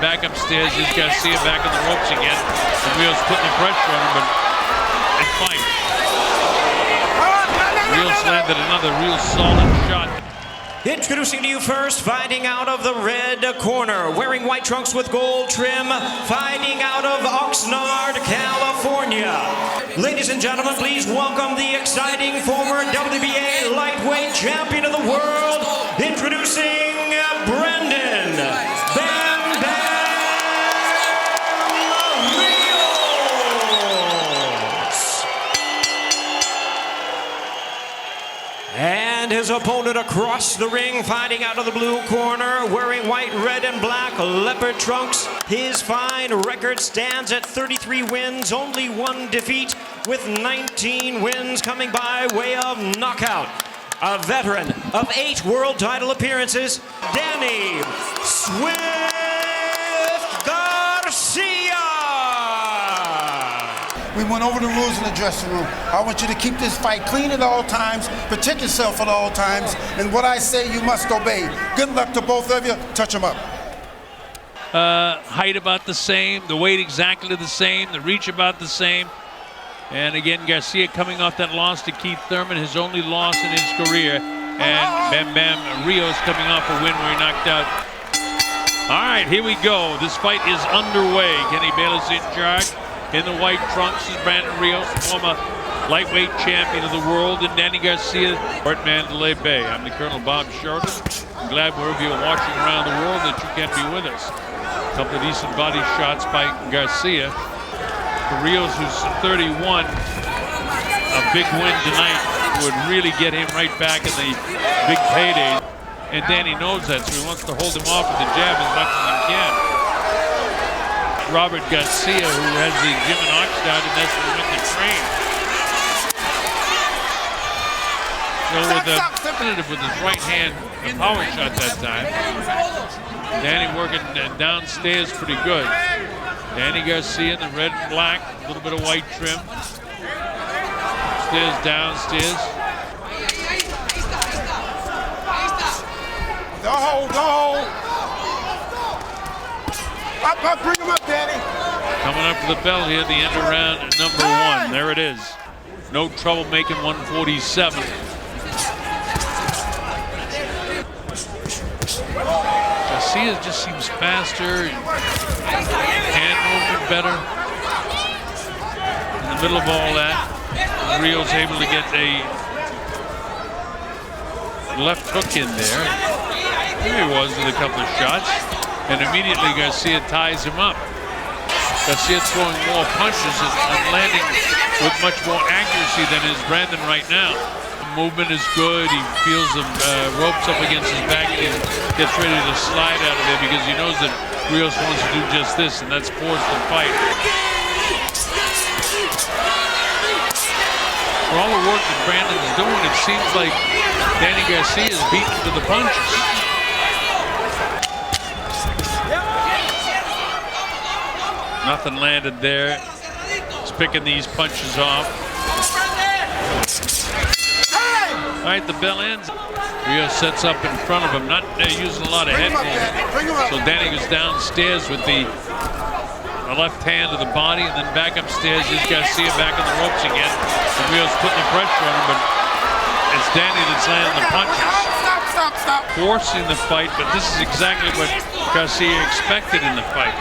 Back upstairs, he's Garcia back on the ropes again. And Rios putting the pressure on him, but it's fine. Rios landed another real solid shot. Introducing to you first, fighting out of the red corner, wearing white trunks with gold trim, fighting out of Oxnard, California. Ladies and gentlemen, please welcome the exciting former WBA lightweight champion of the world, introducing Brandon Bam Bam Rios. And his opponent across the ring, fighting out of the blue corner, wearing white, red, and black leopard trunks. His fine record stands at 33 wins, only one defeat, with 19 wins coming by way of knockout. A veteran of 8 world title appearances, Danny Swift Garcia. We went over the rules in the dressing room. I want you to keep this fight clean at all times, protect yourself at all times, and what I say you must obey. Good luck to both of you. Touch them up. Height about the same, the weight exactly the same, the reach about the same. And again, Garcia coming off that loss to Keith Thurman, his only loss in his career. And Bam Bam Rios coming off a win where he knocked out. All right, here we go. This fight is underway. Kenny Bayless in charge. In the white trunks is Brandon Rios, former lightweight champion of the world, and Danny Garcia at Mandalay Bay. I'm the Colonel Bob Sheridan. I'm glad wherever you're watching around the world that you can be with us. A couple of decent body shots by Garcia. For Rios, who's 31, a big win tonight would really get him right back in the big payday. And Danny knows that, so he wants to hold him off with the jab as much as he can. Robert Garcia, who has the gym in Oxnard, and that's where he went to train. So with the definitive with his right hand, a power shot that time. Danny working downstairs pretty good. Danny Garcia in the red and black, a little bit of white trim. Upstairs, downstairs. Don't hold. Up, bring him up, Danny. Coming up to the bell here, the end of round number 1. There it is. No trouble making 147. Garcia just seems faster, hand movement better. In the middle of all that, Rios able to get a left hook in there. There he was with a couple of shots. And immediately Garcia ties him up. Garcia throwing more punches and landing with much more accuracy than is Brandon right now. The movement is good. He feels the ropes up against his back and he gets ready to slide out of there because he knows that Rios wants to do just this, and that's force the fight. For all the work that Brandon's doing, it seems like Danny Garcia is beaten to the punches. Nothing landed there. He's picking these punches off. All right, the bell ends. Rios sets up in front of him, not using a lot of head movement. So Danny goes downstairs with the left hand to the body, and then back upstairs is Garcia back on the ropes again. And Rios putting the pressure on him, but it's Danny that's landing the punches. Stop. Forcing the fight, but this is exactly what Garcia expected in the fight.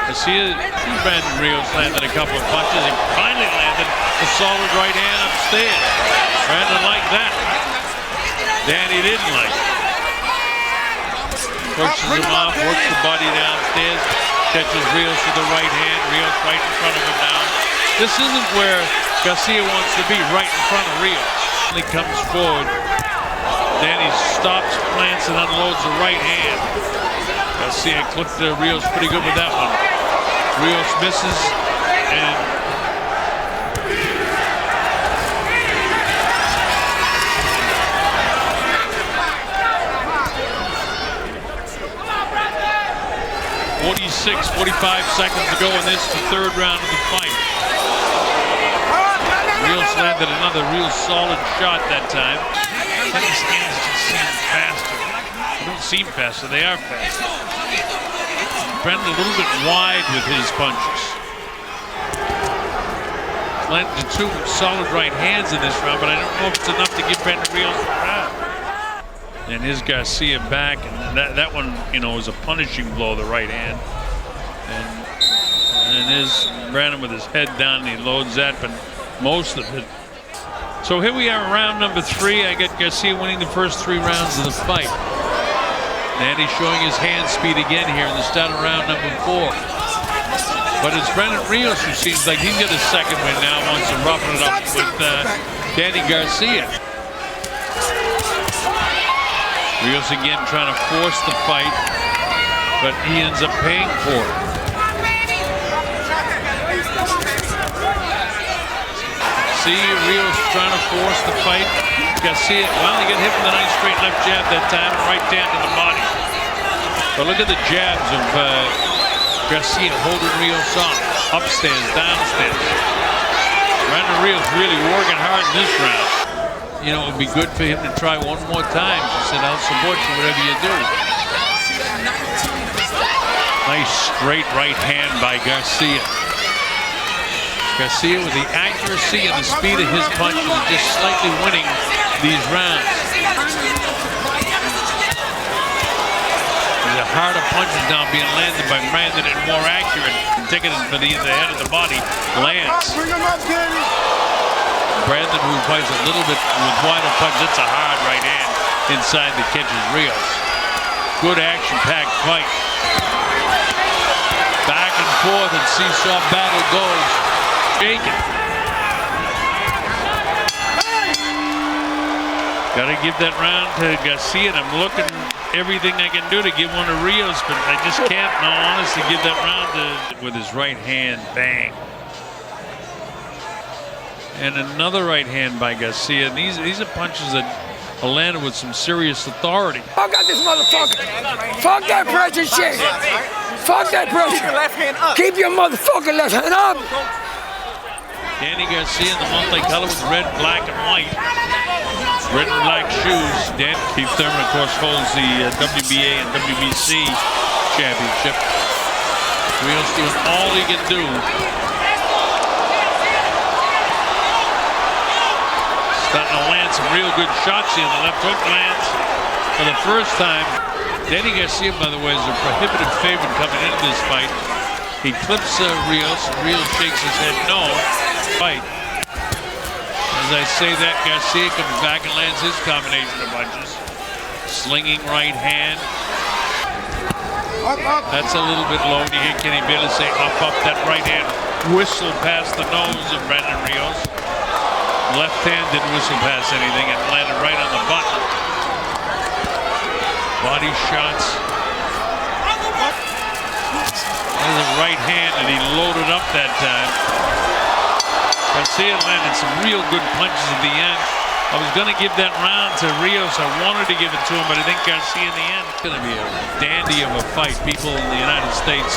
Garcia, Brandon Rios landed a couple of punches and finally landed a solid right hand upstairs. Brandon liked that. Danny didn't like it. Pushes him off, works the body downstairs, catches Rios with the right hand. Rios right in front of him now. This isn't where Garcia wants to be, right in front of Rios. He comes forward. Danny stops, plants, and unloads the right hand. Garcia clipped Rios pretty good with that one. Rios misses, and .45 seconds to go in this, the third round of the fight. Rios landed another real solid shot that time. Kenny's hands just seem faster. They don't seem fast, so they are fast. Brandon a little bit wide with his punches. Landed 2 solid right hands in this round, but I don't know if it's enough to give Brandon Rios the round. And here's Garcia back, and that one, you know, was a punishing blow, the right hand. And here's Brandon with his head down, and he loads that, but most of it. So here we are, round number 3. I got Garcia winning the first 3 rounds of the fight. Danny showing his hand speed again here in the start of round number 4. But it's Brandon Rios who seems like he's got his second win now, wants to roughen it up with Danny Garcia. Rios again trying to force the fight, but he ends up paying for it. See Rios trying to force the fight. Garcia, well, he got hit with a nice straight left jab that time, right down to the body. But look at the jabs of Garcia holding Rios off, upstairs, downstairs. Brandon Rios really working hard in this round. You know, it would be good for him to try one more time. He said, I'll support you, whatever you do. Nice straight right hand by Garcia. Garcia with the accuracy and the speed of his punches just slightly winning these rounds. The harder punches now being landed by Brandon and more accurate. Taking it for the head of the body. Lands. Brandon, who fights a little bit with wider punch, that's a hard right hand inside that catches Rios. Good action-packed fight. Back and forth and seesaw battle goes. Shaking. Gotta give that round to Garcia, and I'm looking everything I can do to give one to Rios, but I just can't, in all honesty, give that round to, with his right hand, bang. And another right hand by Garcia, and these are punches that are landed with some serious authority. Fuck out this motherfucker. Fuck that pressure shit. Fuck that pressure. Keep your left hand up. Keep your motherfucking left hand up. Danny Garcia in the multicolor with red, black, and white. Red and black shoes. Keith Thurman, of course, holds the WBA and WBC championship. Rios doing all he can do. Starting to land some real good shots here. The left hook lands for the first time. Danny Garcia, by the way, is a prohibitive favorite coming into this fight. He clips Rios. Rios shakes his head no. Fight. As I say that, Garcia comes back and lands his combination of punches. Slinging right hand. That's a little bit low. You hear Kenny Bayless say up. That right hand whistled past the nose of Brandon Rios. Left hand didn't whistle past anything and landed right on the button. Body shots. There's a right hand, and he loaded up that time. Garcia landed some real good punches at the end. I was going to give that round to Rios. I wanted to give it to him, but I think Garcia in the end is going to be a dandy of a fight. People in the United States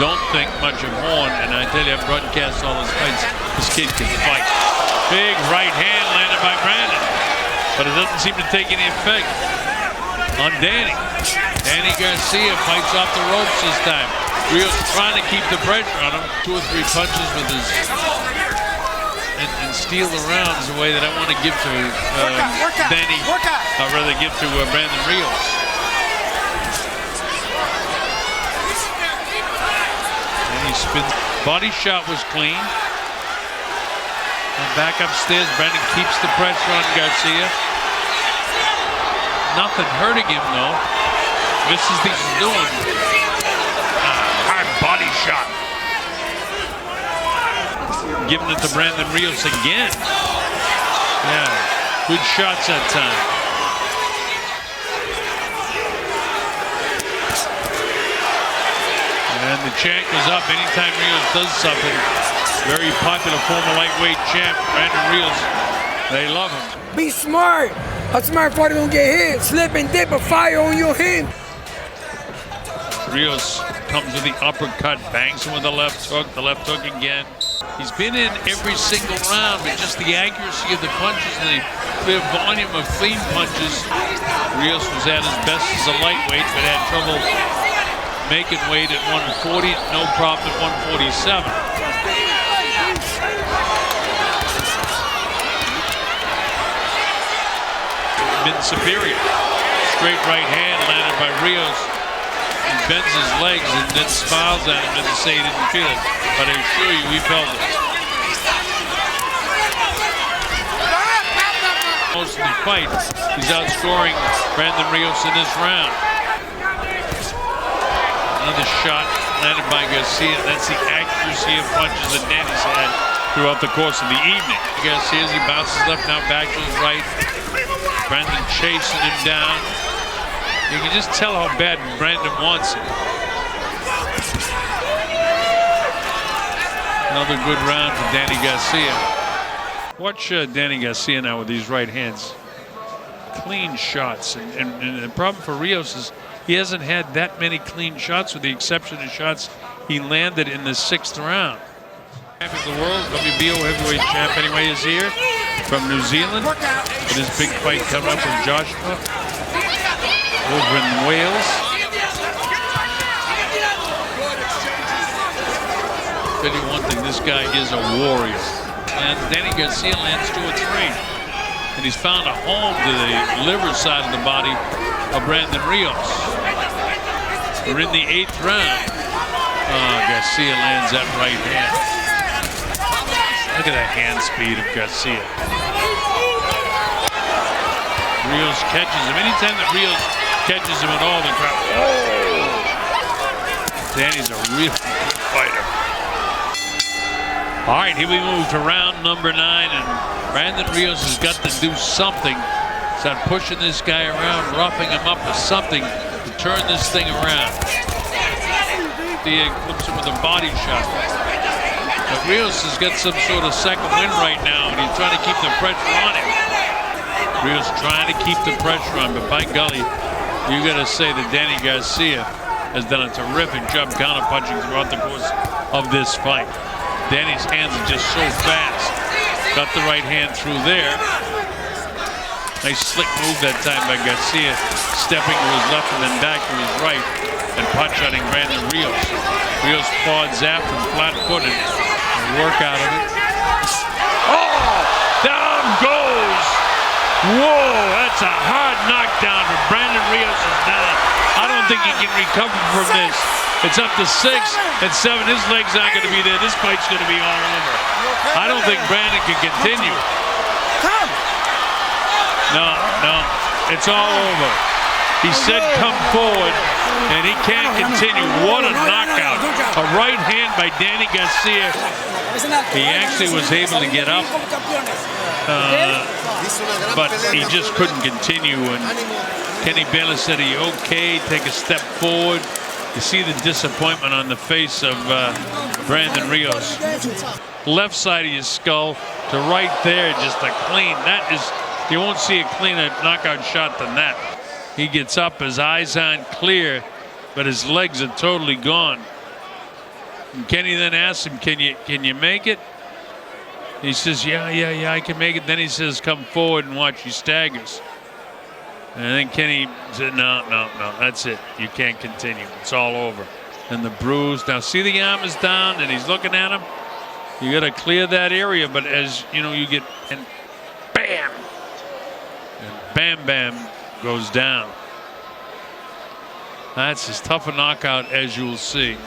don't think much of Horn, and I tell you, I've broadcast all his fights. This kid can fight. Big right hand landed by Brandon, but it doesn't seem to take any effect on Danny. Danny Garcia fights off the ropes this time. Rios trying to keep the pressure on him. 2 or 3 punches with his and steal the rounds the way that I want to give to Danny. I'd rather give to Brandon Rios. And he spins. Body shot was clean. And back upstairs, Brandon keeps the pressure on Garcia. Nothing hurting him though. Misses the doing. Hard body shot. Giving it to Brandon Rios again. Yeah, good shots that time. And the chant goes up anytime Rios does something. Very popular former lightweight champ, Brandon Rios. They love him. Be smart. A smart fighter don't get hit. Slip and dip a fire on your hand. Rios comes with the uppercut, bangs him with the left hook again. He's been in every single round, but just the accuracy of the punches and the clear volume of clean punches. Rios was at his best as a lightweight, but had trouble making weight at 140. No problem at 147. Been superior. Straight right hand landed by Rios. He bends his legs and then smiles at him and say he didn't feel it. But I assure you, we felt it. Most of the fight, he's outscoring Brandon Rios in this round. Another shot landed by Garcia. That's the accuracy of punches that Danny's had throughout the course of the evening. Garcia, as he bounces left, now back to his right. Brandon chasing him down. You can just tell how bad Brandon wants it. Another good round for Danny Garcia. Watch Danny Garcia now with these right hands. Clean shots. And the problem for Rios is he hasn't had that many clean shots, with the exception of shots he landed in the 6th round. Champion of the world, WBO heavyweight champ anyway, is here from New Zealand. In his big fight coming up with Joshua over in Wales. Tell you one thing, this guy is a warrior. And Danny Garcia lands 2 or 3. And he's found a home to the liver side of the body of Brandon Rios. We're in the 8th round. Garcia lands that right hand. Look at the hand speed of Garcia. Rios catches him. Anytime that Rios catches him at all, the crowd. Oh! Danny's a real good fighter. All right, here we move to round number 9, and Brandon Rios has got to do something. Start pushing this guy around, roughing him up or something to turn this thing around. He clips him with a body shot. But Rios has got some sort of second wind right now, and he's trying to keep the pressure on him. Rios trying to keep the pressure on, but by golly, you got to say that Danny Garcia has done a terrific job counterpunching throughout the course of this fight. Danny's hands are just so fast. Got the right hand through there. Nice slick move that time by Garcia, stepping to his left and then back to his right and punch-shotting Brandon Rios. Rios plods after him, flat-footed. Work out of it. Oh! Down goes! Whoa! That's a hard knockdown, but Brandon Rios is down. I don't think he can recover from this. It's up to 6 and 7. His legs aren't going to be there. This fight's going to be all over. I don't think Brandon can continue. No, it's all over. He said come forward, and he can't continue. What a knockout. A right hand by Danny Garcia. He actually was able to get up, but he just couldn't continue. And Kenny Baylor said, "Are you okay? Take a step forward." You see the disappointment on the face of Brandon Rios. Left side of his skull to right there, just a clean. That is, you won't see a cleaner knockout shot than that. He gets up, his eyes aren't clear, but his legs are totally gone. And Kenny then asks him, "Can you make it?" He says, yeah, I can make it. Then he says, "Come forward and watch." He staggers. And then Kenny said, no, that's it. You can't continue. It's all over. And the bruise. Now, see the arm is down, and he's looking at him. You got to clear that area, but as you know, you get, and bam! And bam goes down. That's as tough a knockout as you'll see.